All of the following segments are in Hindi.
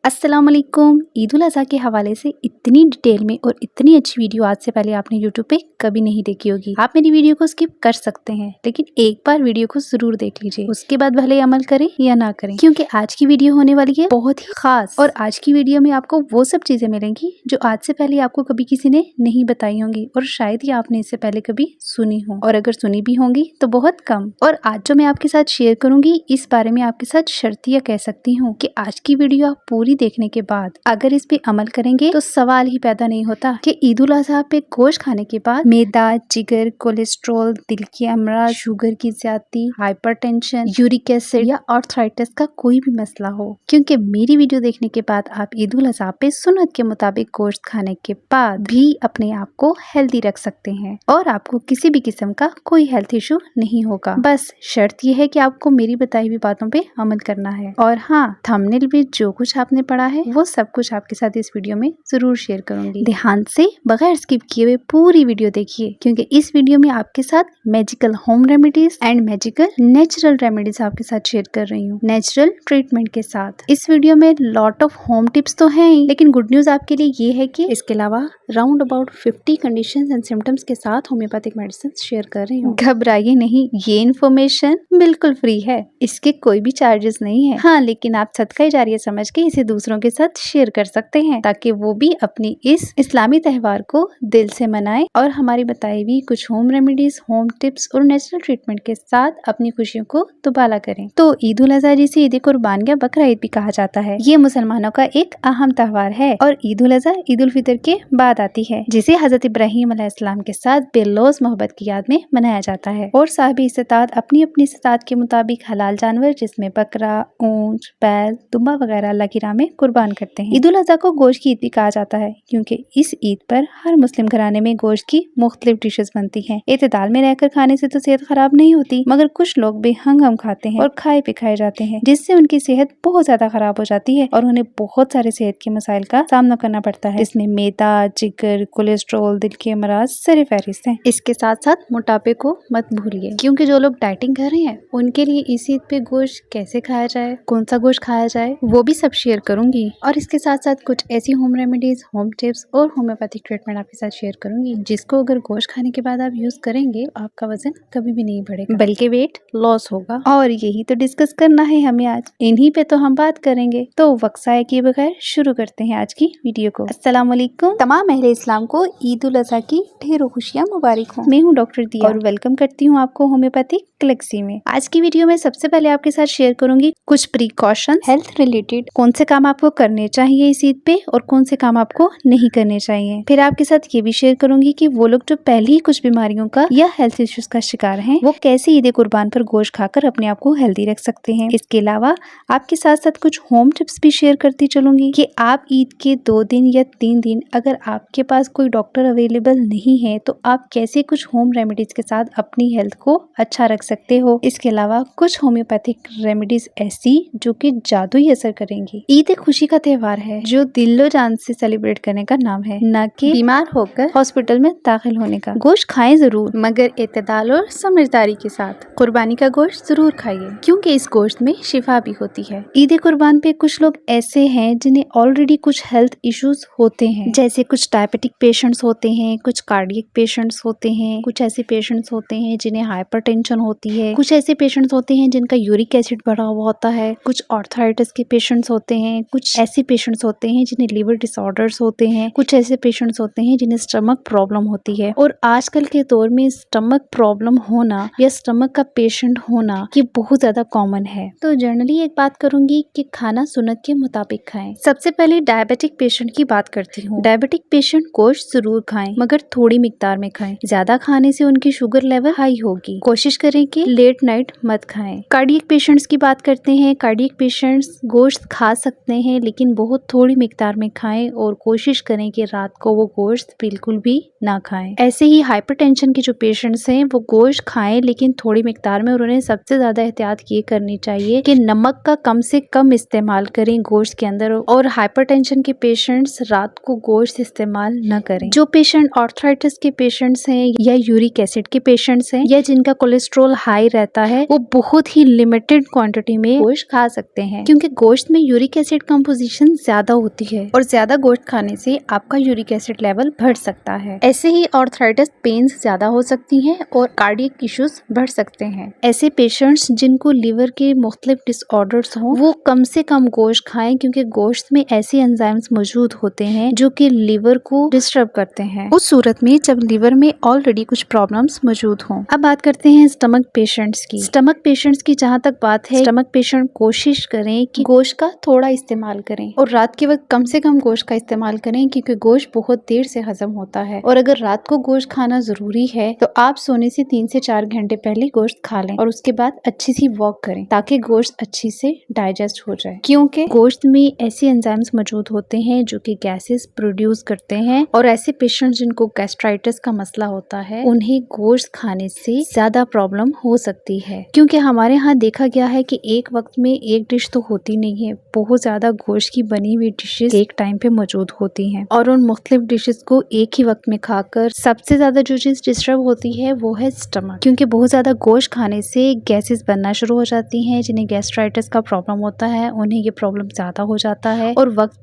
अस्सलाम वालेकुम। ईद उल अज़हा के हवाले से इतनी डिटेल में और इतनी अच्छी वीडियो आज से पहले आपने यूट्यूब पे कभी नहीं देखी होगी। आप मेरी वीडियो को स्किप कर सकते हैं, लेकिन एक बार वीडियो को जरूर देख लीजिए, उसके बाद भले अमल करें या ना करें, क्योंकि आज की वीडियो होने वाली है बहुत ही खास। और आज की वीडियो में आपको वो सब चीजें मिलेंगी जो आज से पहले आपको कभी किसी ने नहीं बताई होंगी और शायद ही आपने इससे पहले कभी सुनी हो, और अगर सुनी भी होंगी तो बहुत कम। और आज जो मैं आपके साथ शेयर करूंगी इस बारे में आपके साथ शर्तिया कह सकती हूँ कि आज की वीडियो आप पूरी देखने के बाद अगर इस पे अमल करेंगे तो सवाल ही पैदा नहीं होता कि ईद उल अज़हा पे गोश्त खाने के बाद मैदा, जिगर, कोलेस्ट्रॉल, दिल के अमराज, शुगर की ज्यादती, हाइपरटेंशन, यूरिक एसिड या आर्थराइटिस का कोई भी मसला हो। क्योंकि मेरी वीडियो देखने के बाद आप ईद उल अज़हा पे सुन्नत के मुताबिक गोश्त खाने के बाद भी अपने आप को हेल्दी रख सकते हैं और आपको किसी भी किस्म का कोई हेल्थ इशू नहीं होगा। बस शर्त यह है कि आपको मेरी बताई हुई बातों पे अमल करना है। और हाँ, थंबनेल में जो कुछ आपने पढ़ा है वो सब कुछ आपके साथ इस वीडियो में जरूर शेयर करूंगी। ध्यान से बगैर स्किप किए हुए पूरी वीडियो देखिए, क्योंकि इस वीडियो में आपके साथ magical home remedies and magical natural remedies आपके साथ शेयर कर रही हूँ, नेचुरल ट्रीटमेंट के साथ। इस वीडियो में लॉट ऑफ होम टिप्स तो हैं ही, लेकिन गुड न्यूज आपके लिए ये है कि इसके अलावा round about 50 conditions and symptoms के साथ होम्योपैथिक मेडिसिन शेयर कर रही हूँ। घबराइए नहीं, ये इन्फॉर्मेशन बिल्कुल फ्री है, इसके कोई भी चार्जेस नहीं है। हाँ, लेकिन आप सदका जारिया समझ के इसे दूसरों के साथ शेयर कर सकते हैं ताकि वो भी अपनी इस इस्लामी त्योहार को दिल से मनाएं और हमारी बताई हुई कुछ होम रेमेडीज, होम टिप्स और नेचुरल ट्रीटमेंट के साथ अपनी खुशियों को दुबाला करें। तो ईद उल अज़हा जिसे ईद कुर्बान या बकरा ईद भी कहा जाता है, ये मुसलमानों का एक अहम त्योहार है और ईद उल अज़हा ईद उल फितर के बाद आती है, जिसे हजरत इब्राहिम अलैहिस्सलाम के साथ बेलौस मोहब्बत की याद में मनाया जाता है। और साहिब इस्तात अपनी अपनी इस्तात के मुताबिक हलाल जानवर जिसमें बकरा, ऊंट, बैल, दुम्बा वगैरह अल्लाह की राह में कुर्बान करते हैं। ईद उल अज़हा को गोश्त की ईद भी कहा जाता है, क्योंकि इस ईद पर हर मुस्लिम घराने में गोश्त की मुख्तलिफ डिशेस बनती हैं। इत्तेदाल में रहकर खाने से तो सेहत खराब नहीं होती, मगर कुछ लोग बेहंगम खाते हैं और खाए पिखाए जाते हैं, जिससे उनकी सेहत बहुत ज्यादा खराब हो जाती है और उन्हें बहुत सारे सेहत के मसाइल का सामना करना पड़ता है। इसमें मैदा, जिगर, कोलेस्ट्रॉल, दिल के अमराज सरे फहरिस्त हैं। इसके साथ साथ मोटापे को मत भूलिए, क्योंकि जो लोग डाइटिंग कर रहे हैं उनके लिए इस ईद पे गोश्त कैसे खाया जाए, कौन सा गोश्त खाया जाए, वो भी सब शेयर करूंगी। और इसके साथ साथ कुछ ऐसी होम रेमेडीज, होम टिप्स और होम्योपैथिक ट्रीटमेंट आपके साथ शेयर करूंगी, जिसको अगर गोश्त खाने के बाद आप यूज करेंगे तो आपका वजन कभी भी नहीं बढ़ेगा, बल्कि वेट लॉस होगा। और यही तो डिस्कस करना है हमें आज, इन्हीं पे तो हम बात करेंगे। तो वक्त ज़ाया किए बगैर शुरू करते हैं आज की वीडियो को। अस्सलाम वालेकुम। तमाम अहले इस्लाम को ईद उल अज़हा की ढेरों खुशियाँ मुबारक हो। मैं हूँ डॉक्टर दिया और वेलकम करती हूँ आपको होम्योपैथिक गैलेक्सी में। आज की वीडियो में सबसे पहले आपके साथ शेयर करूंगी कुछ प्रिकॉशन हेल्थ रिलेटेड, कौन से काम आपको करने चाहिए इस ईद पे और कौन से काम आपको नहीं करने चाहिए। फिर आपके साथ ये भी शेयर करूंगी कि वो लोग जो पहले ही कुछ बीमारियों का या हेल्थ इश्यूज का शिकार हैं, वो कैसे ईद कुर्बान पर गोश्त खाकर अपने आप को हेल्दी रख सकते हैं। इसके अलावा आपके साथ साथ कुछ होम टिप्स भी शेयर करती चलूंगी कि आप ईद के 2 दिन या 3 दिन अगर आपके पास कोई डॉक्टर अवेलेबल नहीं है तो आप कैसे कुछ होम रेमेडीज के साथ अपनी हेल्थ को अच्छा रख सकते हो। इसके अलावा कुछ होम्योपैथिक रेमेडीज ऐसी जो कि जादुई असर करेंगी। ईद एक खुशी का त्योहार है जो दिलो जान से सेलिब्रेट करने का नाम है, न कि बीमार होकर हॉस्पिटल में दाखिल होने का। गोश्त खाएं जरूर, मगर इत्तेदाल और समझदारी के साथ। कुर्बानी का गोश्त जरूर खाइए, क्योंकि इस गोश्त में शिफा भी होती है। ईद कुर्बान पे कुछ लोग ऐसे हैं जिन्हें ऑलरेडी कुछ हेल्थ इश्यूज होते हैं, जैसे कुछ डायबिटिक पेशेंट्स होते हैं, कुछ कार्डियक पेशेंट्स होते हैं, कुछ ऐसे पेशेंट्स होते हैं जिन्हें हाइपरटेंशन होती है, कुछ ऐसे पेशेंट्स होते हैं जिनका यूरिक एसिड बढ़ा हुआ होता है, कुछ आर्थराइटिस के पेशेंट्स होते हैं, कुछ ऐसे पेशेंट्स होते हैं जिन्हें लिवर डिसऑर्डर्स होते हैं, कुछ ऐसे पेशेंट्स होते हैं जिन्हें स्टमक प्रॉब्लम होती है। और आजकल के दौर में स्टमक प्रॉब्लम होना या स्टमक का पेशेंट होना ये बहुत ज्यादा कॉमन है। तो जनरली एक बात करूंगी कि खाना सुन्नत के मुताबिक खाएं। सबसे पहले डायबिटिक पेशेंट की बात करती हूँ। डायबिटिक पेशेंट गोश्त जरूर खाएं, मगर थोड़ी मिकदार में खाएं। ज्यादा खाने से उनकी शुगर लेवल हाई होगी। कोशिश करें कि लेट नाइट मत खाएं। कार्डियक पेशेंट्स की बात करते हैं। कार्डियक पेशेंट्स गोश्त खा सकते हैं, लेकिन बहुत थोड़ी मिकदार में खाएं और कोशिश करें कि रात को वो गोश्त बिल्कुल भी ना खाएं। ऐसे ही हाइपरटेंशन के जो पेशेंट्स हैं वो गोश्त खाएं, लेकिन थोड़ी मिकदार में, और उन्हें सबसे ज्यादा एहतियात ये करनी चाहिए कि नमक का कम से कम इस्तेमाल करें गोश्त के अंदर। और हाइपरटेंशन के पेशेंट्स रात को गोश्त इस्तेमाल न करें। जो पेशेंट आर्थराइटिस के पेशेंट्स हैं या यूरिक एसिड के पेशेंट्स हैं या जिनका कोलेस्ट्रॉल हाई रहता है, वो बहुत ही लिमिटेड क्वांटिटी में गोश्त खा सकते हैं, क्योंकि गोश्त में यूरिक एसिड एसिड कंपोजिशन ज्यादा होती है और ज्यादा गोश्त खाने से आपका यूरिक एसिड लेवल बढ़ सकता है। ऐसे ही आर्थराइटिस पेन्स ज्यादा हो सकती हैं और कार्डियक इश्यूज बढ़ सकते हैं। ऐसे पेशेंट्स जिनको लिवर के मुख्तलिफ डिसऑर्डर्स हों वो कम से कम गोश्त खाएं, क्योंकि गोश्त में ऐसे एंजाइम्स मौजूद होते हैं जो कि लिवर को डिस्टर्ब करते हैं, उस सूरत में जब लिवर में ऑलरेडी कुछ प्रॉब्लम्स मौजूद हों। अब बात करते हैं स्टमक पेशेंट्स की। स्टमक पेशेंट्स की जहाँ तक बात है, स्टमक पेशेंट कोशिश करें कि गोश्त का थोड़ा इस्तेमाल करें और रात के वक्त कम से कम गोश्त का इस्तेमाल करें, क्योंकि गोश्त बहुत देर से हजम होता है और अगर रात को गोश्त खाना जरूरी है तो आप सोने से 3 से 4 घंटे पहले गोश्त खा लें और उसके बाद अच्छी सी वॉक करें ताकि गोश्त अच्छी से डाइजेस्ट हो जाए, क्योंकि गोश्त में ऐसे एंजाइम्स मौजूद होते हैं जो कि गैसेस प्रोड्यूस करते हैं और ऐसे पेशेंट जिनको गैस्ट्राइटिस का मसला होता है उन्हें गोश्त खाने से ज्यादा प्रॉब्लम हो सकती है, क्योंकि हमारे यहाँ देखा गया है कि एक वक्त में एक डिश तो होती नहीं है, बहुत ज्यादा गोश्त की बनी हुई डिशेस एक टाइम पे मौजूद होती हैं और उन मुख्तलिफ डिशेस को एक ही वक्त में खाकर सबसे ज्यादा जो चीज डिस्टर्ब होती है वो है स्टमक, क्योंकि बहुत ज्यादा गोश्त खाने से गैसेस बनना शुरू हो जाती हैं। जिन्हें गैस्ट्राइटिस का प्रॉब्लम होता है उन्हें ये प्रॉब्लम ज्यादा हो जाता है और वक्त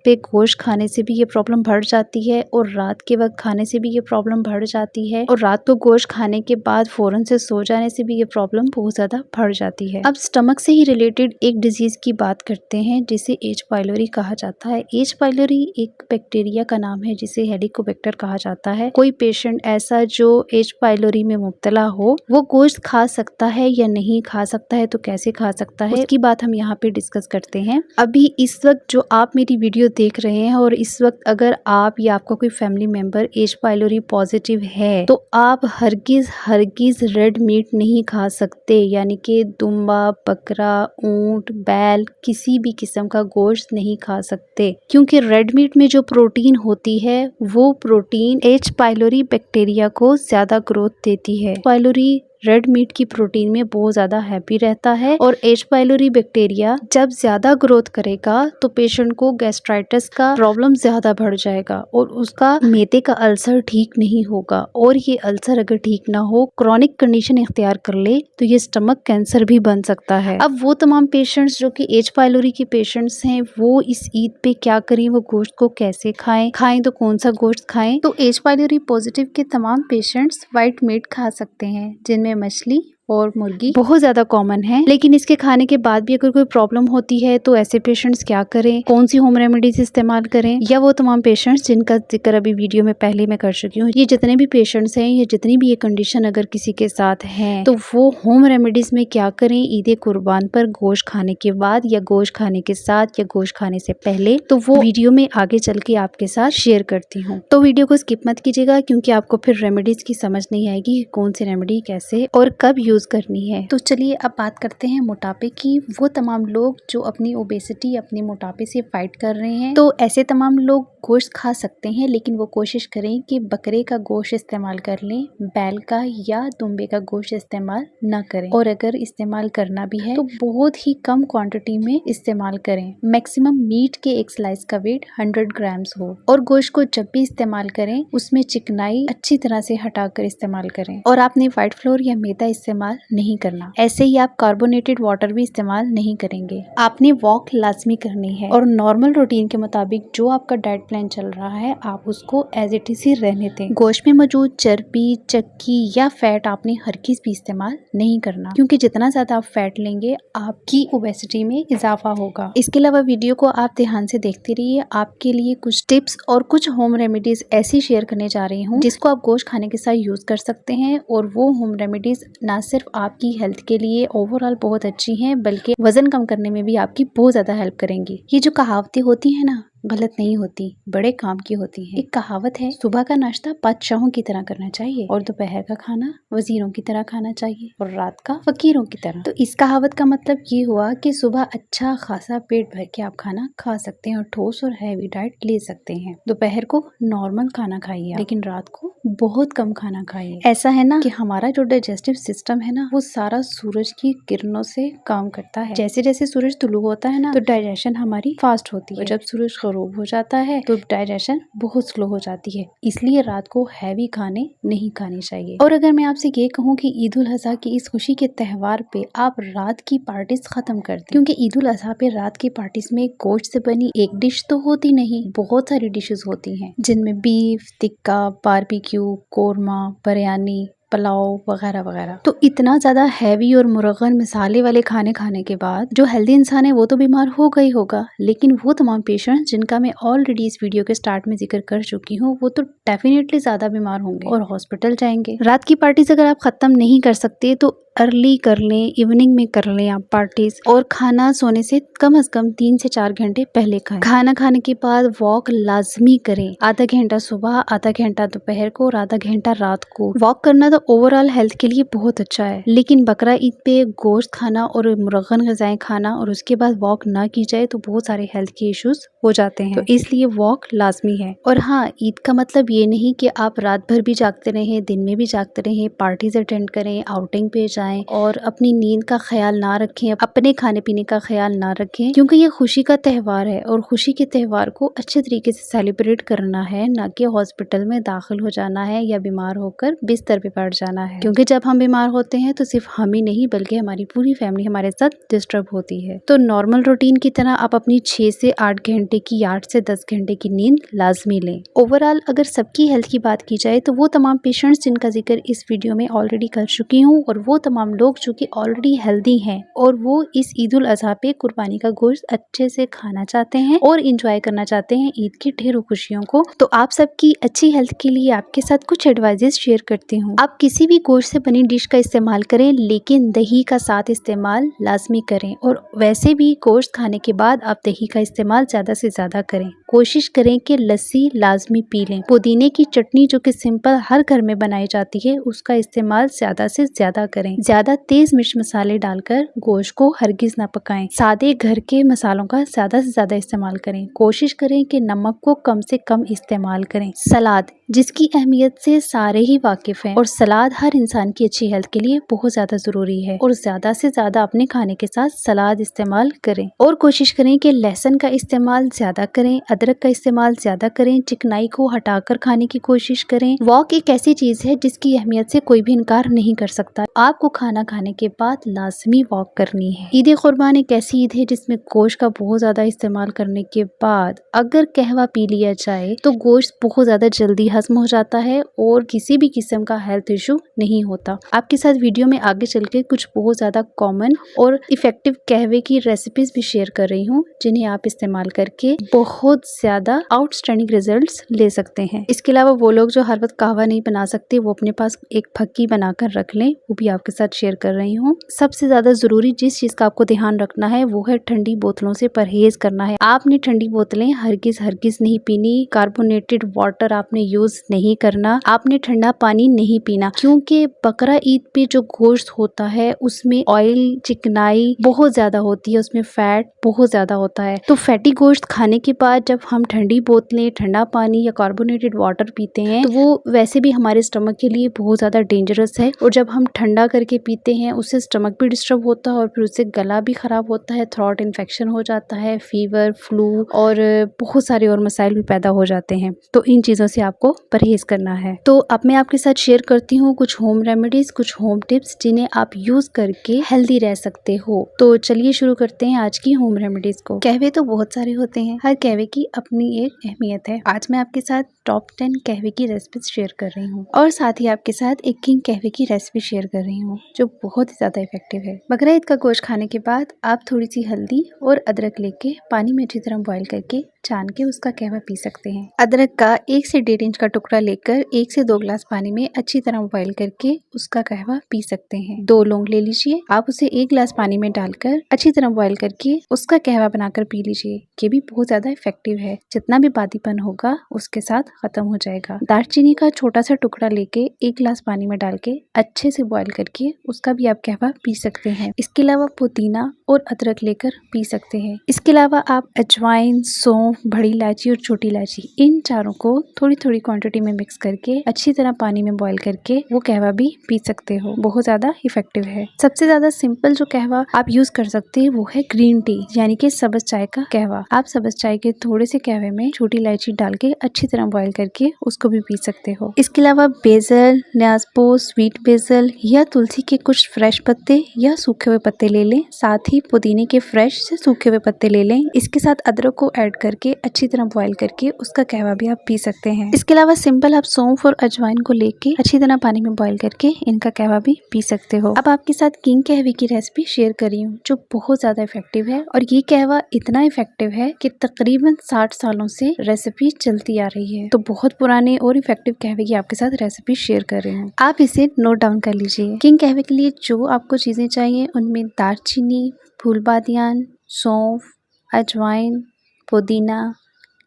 पे गोश्त खाने से भी ये प्रॉब्लम बढ़ जाती है और रात के वक्त खाने से भी ये प्रॉब्लम बढ़ जाती है और रात को गोश्त खाने के बाद फौरन से सो जाने से भी ये प्रॉब्लम बहुत ज्यादा बढ़ जाती है। अब स्टमक से ही रिलेटेड एक डिजीज की बात करते हैं जिसे एच पाइलोरी कहा जाता है। एच पाइलोरी एक बैक्टीरिया का नाम है जिसे हेलिकोबैक्टर कहा जाता है। कोई पेशेंट ऐसा जो एच पाइलोरी में मुब्तला हो वो गोश्त खा सकता है या नहीं खा सकता है, तो कैसे खा सकता है उसकी बात हम यहाँ पे डिस्कस करते हैं। अभी इस वक्त जो आप मेरी वीडियो देख रहे हैं और इस वक्त अगर आप या आपका कोई family member H pylori positive है तो आप हरगिज रेड मीट नहीं खा सकते, यानी कि दुम्बा, बकरा, ऊंट, बैल किसी भी किस्म का गोश्त नहीं खा सकते, क्योंकि रेड मीट में जो प्रोटीन होती है वो प्रोटीन एच पाइलोरी बैक्टीरिया को ज्यादा ग्रोथ देती है। पाइलोरी रेड मीट की प्रोटीन में बहुत ज्यादा हैप्पी रहता है और एच पाइलोरी बैक्टीरिया जब ज्यादा ग्रोथ करेगा तो पेशेंट को गैस्ट्राइटिस का प्रॉब्लम ज्यादा बढ़ जाएगा और उसका मैदे का अल्सर ठीक नहीं होगा और ये अल्सर अगर ठीक ना हो, क्रॉनिक कंडीशन इख्तियार कर ले तो ये स्टमक कैंसर भी बन सकता है। अब वो तमाम पेशेंट्स जो कि एच पाइलोरी के पेशेंट्स हैं वो इस ईद पे क्या करें, वो गोश्त को कैसे खाएं तो कौन सा गोश्त खाएं। तो एच पाइलोरी पॉजिटिव के तमाम पेशेंट्स व्हाइट मीट खा सकते हैं, जिनमें मछली और मुर्गी बहुत ज्यादा कॉमन है, लेकिन इसके खाने के बाद भी अगर कोई प्रॉब्लम होती है तो ऐसे पेशेंट्स क्या करें, कौन सी होम रेमेडीज इस्तेमाल करें, या वो तमाम पेशेंट्स जिनका जिक्र अभी वीडियो में पहले मैं कर चुकी हूँ। ये जितने भी पेशेंट्स हैं, ये जितनी भी ये कंडीशन अगर किसी के साथ है तो वो होम रेमेडीज में क्या करें ईद कुर्बान पर गोश्त खाने के बाद या गोश्त खाने के साथ या गोश्त खाने से पहले, तो वो वीडियो में आगे चल के आपके साथ शेयर करती हूँ। तो वीडियो को स्किप मत कीजिएगा, क्योंकि आपको फिर रेमेडीज की समझ नहीं आएगी कौन सी रेमेडी कैसे और कब यूज करनी है। तो चलिए अब बात करते हैं मोटापे की। वो तमाम लोग जो अपनी ओबेसिटी, अपने मोटापे से फाइट कर रहे हैं, तो ऐसे तमाम लोग गोश्त खा सकते हैं, लेकिन वो कोशिश करें कि बकरे का गोश्त इस्तेमाल कर लें, बैल का या दुम्बे का गोश्त इस्तेमाल ना करें, और अगर इस्तेमाल करना भी है तो बहुत ही कम क्वांटिटी में इस्तेमाल करें। मैक्सिमम मीट के एक स्लाइस का वेट 100 ग्राम्स हो, और गोश्त को जब भी इस्तेमाल करें उसमें चिकनाई अच्छी तरह से हटाकर इस्तेमाल करें, और आपने व्हाइट फ्लोर या मैदा इस्तेमाल नहीं करना। ऐसे ही आप कार्बोनेटेड वाटर भी इस्तेमाल नहीं करेंगे। आपने वॉक लाजमी करनी है और नॉर्मल रूटीन के मुताबिक जो आपका डाइट प्लान चल रहा है आप उसको एज इट इज ही रहने दें। गोश्त में मौजूद चर्बी, चक्की या फैट आपने हर किस भी इस्तेमाल नहीं करना, क्योंकि जितना ज्यादा आप फैट लेंगे आपकी ओबेसिटी में इजाफा होगा। इसके अलावा वीडियो को आप ध्यान से देखते रहिए। आपके लिए कुछ टिप्स और कुछ होम रेमेडीज ऐसी शेयर करने जा रही हूँ जिसको आप गोश्त खाने के साथ यूज कर सकते हैं, और वो होम रेमेडीज ना सिर्फ आपकी हेल्थ के लिए ओवरऑल बहुत अच्छी हैं, बल्कि वजन कम करने में भी आपकी बहुत ज्यादा हेल्प करेंगी। ये जो कहावतें होती है ना, गलत नहीं होती, बड़े काम की होती है। एक कहावत है, सुबह का नाश्ता बादशाहों की तरह करना चाहिए और दोपहर का खाना वजीरों की तरह खाना चाहिए और रात का फकीरों की तरह। तो इस कहावत का मतलब ये हुआ कि सुबह अच्छा खासा पेट भर के आप खाना खा सकते हैं और ठोस और हैवी डाइट ले सकते हैं। दोपहर को नॉर्मल खाना खाइए, लेकिन रात को बहुत कम खाना खाइए। ऐसा है ना कि हमारा जो डाइजेस्टिव सिस्टम है ना, वो सारा सूरज की किरणों से काम करता है। जैसे जैसे सूरज तुलू होता है ना, तो डाइजेशन हमारी फास्ट होती है, और जब सूरज स्वरूप हो जाता है तो डाइजेशन बहुत स्लो हो जाती है, इसलिए रात को हैवी खाने नहीं खाने चाहिए। और अगर मैं आपसे ये कहूँ कि ईद उल अजहा की इस खुशी के त्यौहार पे आप रात की पार्टीज खत्म कर दें, क्योंकि ईद उल अजहा पे रात की पार्टीज में गोश्त से बनी एक डिश तो होती नहीं, बहुत सारी डिशेस होती हैं, जिनमें बीफ टिक्का, बारबेक्यू, कोरमा, बिरयानी, पुलाव वगैरह वगैरह। तो इतना ज्यादा हैवी और मुरगन मसाले वाले खाने खाने के बाद जो हेल्दी इंसान है वो तो बीमार होगा ही होगा, लेकिन वो तमाम पेशेंट्स जिनका मैं ऑलरेडी इस वीडियो के स्टार्ट में जिक्र कर चुकी हूँ वो तो डेफिनेटली ज्यादा बीमार होंगे और हॉस्पिटल जाएंगे। रात की पार्टीज अगर आप खत्म नहीं कर सकते तो अर्ली कर लें, इवनिंग में कर लें आप पार्टीज, और खाना सोने से कम 3 से 4 घंटे पहले खाएं। खाना खाने के बाद वॉक लाजमी करें, आधा घंटा सुबह, आधा घंटा दोपहर को और आधा घंटा रात को। वॉक करना तो ओवरऑल हेल्थ के लिए बहुत अच्छा है, लेकिन बकरा ईद पे गोश्त खाना और मुरगन ग़िज़ाएं खाना और उसके बाद वॉक ना की जाए तो बहुत सारे हेल्थ के इश्यूज हो जाते हैं, तो इसलिए वॉक लाजमी है। और हाँ, ईद का मतलब ये नहीं कि आप रात भर भी जागते रहें, दिन में भी जागते रहें, पार्टीज अटेंड करें, आउटिंग पे जाएं और अपनी नींद का ख्याल ना रखें, अपने खाने पीने का ख्याल ना रखें, क्योंकि ये खुशी का त्यौहार है और खुशी के त्यौहार को अच्छे तरीके से सेलिब्रेट करना है, ना कि हॉस्पिटल में दाखिल हो जाना है या बीमार होकर बिस्तर पे बैठ जाना है। क्योंकि जब हम बीमार होते हैं तो सिर्फ हम ही नहीं बल्कि हमारी पूरी फैमिली हमारे साथ डिस्टर्ब होती है। तो नॉर्मल रूटीन की तरह आप अपनी 6 से 8 घंटे की, 8 से 10 घंटे की नींद लाजमी लें। ओवरऑल अगर सबकी हेल्थ की बात की जाए तो वो तमाम पेशेंट्स जिनका जिक्र इस वीडियो में ऑलरेडी कर चुकी हूँ और वो तमाम लोग जो कि ऑलरेडी हेल्दी हैं और वो इस ईद उल अजहा पे कुर्बानी का गोश्त अच्छे से खाना चाहते हैं और इंजॉय करना चाहते हैं ईद की ढेरों खुशियों को, तो आप सबकी अच्छी हेल्थ के लिए आपके साथ कुछ एडवाइजेस शेयर करती हूँ। आप किसी भी गोश्त से बनी डिश का इस्तेमाल करें, लेकिन दही का साथ इस्तेमाल लाजमी करें, और वैसे भी गोश्त खाने के बाद आप दही का इस्तेमाल ज्यादा से ज्यादा करें। कोशिश करें कि लस्सी लाजमी पी लें। पुदीने की चटनी जो कि सिंपल हर घर में बनाई जाती है उसका इस्तेमाल ज्यादा से ज्यादा करें। ज्यादा तेज मिर्च मसाले डालकर गोश्त को हरगिज ना पकाएं। सादे घर के मसालों का ज्यादा से ज्यादा इस्तेमाल करें। कोशिश करें कि नमक को कम से कम इस्तेमाल करें। सलाद, जिसकी अहमियत से सारे ही वाकिफ हैं, और सलाद हर इंसान की अच्छी हेल्थ के लिए बहुत ज्यादा जरूरी है, और ज्यादा से ज्यादा अपने खाने के साथ सलाद इस्तेमाल करें। और कोशिश करें कि लहसुन का इस्तेमाल ज्यादा करें, अदरक का इस्तेमाल ज्यादा करें, चिकनाई को हटाकर खाने की कोशिश करें। वॉक एक ऐसी चीज है जिसकी अहमियत से कोई भी इनकार नहीं कर सकता। आपको खाना खाने के बाद लाजमी वॉक करनी है। ईद कुर्बान एक ऐसी ईद है जिसमें गोश्त का बहुत ज्यादा इस्तेमाल करने के बाद अगर कहवा पी लिया जाए तो गोश्त बहुत ज्यादा जल्दी हजम हो जाता है और किसी भी किस्म का हेल्थ इशू नहीं होता। आपके साथ वीडियो में आगे चल के कुछ बहुत ज्यादा कॉमन और इफेक्टिव कहवे की रेसिपीज भी शेयर कर रही हूँ, जिन्हें आप इस्तेमाल करके बहुत ज्यादा आउटस्टैंडिंग रिजल्ट्स ले सकते हैं। इसके अलावा वो लोग जो हर वक्त कहवा नहीं बना सकते वो अपने पास एक फक्की बनाकर रख लें, वो भी आपके साथ शेयर कर रही हूँ। सबसे ज्यादा जरूरी जिस चीज का आपको ध्यान रखना है वो है ठंडी बोतलों से परहेज करना है। आपने ठंडी बोतलें हरगिज नहीं पीनी। कार्बोनेटेड वाटर आपने यूज नहीं करना। आपने ठंडा पानी नहीं पीना, क्योंकि बकरा ईद पे जो गोश्त होता है उसमें ऑयल, चिकनाई बहुत ज्यादा होती है, उसमें फैट बहुत ज्यादा होता है। तो फैटी गोश्त खाने के बाद जब हम ठंडी बोतलें, ठंडा पानी या कार्बोनेटेड वाटर पीते हैं तो वो वैसे भी हमारे स्टमक के लिए बहुत ज्यादा डेंजरस है, और जब हम ठंडा करके पीते हैं उससे स्टमक भी डिस्टर्ब होता है और फिर उससे गला भी खराब होता है, थ्रोट इन्फेक्शन हो जाता है, फीवर, फ्लू और बहुत सारे और मसाइल भी पैदा हो जाते हैं। तो इन चीजों से आपको परहेज करना है। तो अब मैं आपके साथ शेयर करती हूँ कुछ होम रेमेडीज, कुछ होम टिप्स जिन्हें आप यूज करके हेल्दी रह सकते हो। तो चलिए शुरू करते हैं आज की होम रेमेडीज को। कहवे तो बहुत सारे होते हैं, हर कहवे की अपनी एक अहमियत है। आज मैं आपके साथ टॉप 10 कहवे की रेसिपी शेयर कर रही हूँ और साथ ही आपके साथ एक किंग कहवे की रेसिपी शेयर कर रही हूँ जो बहुत ही ज्यादा इफेक्टिव है। बकरा ईद का गोश्त खाने के बाद आप थोड़ी सी हल्दी और अदरक लेके पानी में अच्छी तरह बॉईल करके छान के उसका कहवा पी सकते हैं। अदरक का 1 से 1.5 इंच का टुकड़ा लेकर 1 से 2 गिलास पानी में अच्छी तरह बॉईल करके उसका कहवा पी सकते हैं। 2 लौंग ले लीजिए, आप उसे 1 गिलास पानी में डालकर अच्छी तरह बॉईल करके उसका कहवा बनाकर पी लीजिए। ये भी बहुत ज्यादा इफेक्टिव है, जितना भी बादीपन होगा उसके साथ खत्म हो जाएगा। दालचीनी का छोटा सा टुकड़ा लेके 1 गिलास पानी में डाल के अच्छे से बॉईल करके उसका भी आप कहवा पी सकते हैं। इसके अलावा पुदीना और अदरक लेकर पी सकते हैं। इसके अलावा आप अजवाइन, सौंफ, बड़ी इलायची और छोटी इलायची, इन चारों को थोड़ी थोड़ी क्वांटिटी में मिक्स करके अच्छी तरह पानी में बॉईल करके वो कहवा भी पी सकते हो। बहुत ज्यादा इफेक्टिव है। सबसे ज्यादा सिंपल जो कहवा आप यूज कर सकते हैं वो है ग्रीन टी, यानी कि सब्ज चाय का कहवा। आप सब्ज चाय के थोड़े थोड़े से कहवे में छोटी इलायची डाल के अच्छी तरह बॉईल करके उसको भी पी सकते हो। इसके अलावा बेसल, न्यासपो, स्वीट बेसल या तुलसी के कुछ फ्रेश पत्ते या सूखे हुए पत्ते ले लें। साथ ही पुदीने के फ्रेश से सूखे हुए पत्ते ले लें। इसके साथ अदरक को ऐड करके अच्छी तरह बॉईल करके उसका कहवा भी आप पी सकते हैं। इसके अलावा सिंपल आप सौंफ और अजवाइन को लेके अच्छी तरह पानी में बॉईल करके इनका कहवा भी पी सकते हो। अब आपके साथ किंग कहवे की रेसिपी शेयर कर रही हूँ जो बहुत ज्यादा इफेक्टिव है और ये कहवा इतना इफेक्टिव है कि तकरीबन 60 सालों से रेसिपी चलती आ रही है। तो बहुत पुराने और इफेक्टिव कहवे की आपके साथ रेसिपी शेयर कर रही हूँ, आप इसे नोट डाउन कर लीजिए। किंग कहवे के लिए जो आपको चीजें चाहिए उनमें दालचीनी, फूलबादियान, सौंफ, अजवाइन, पुदीना,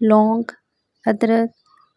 लौंग, अदरक,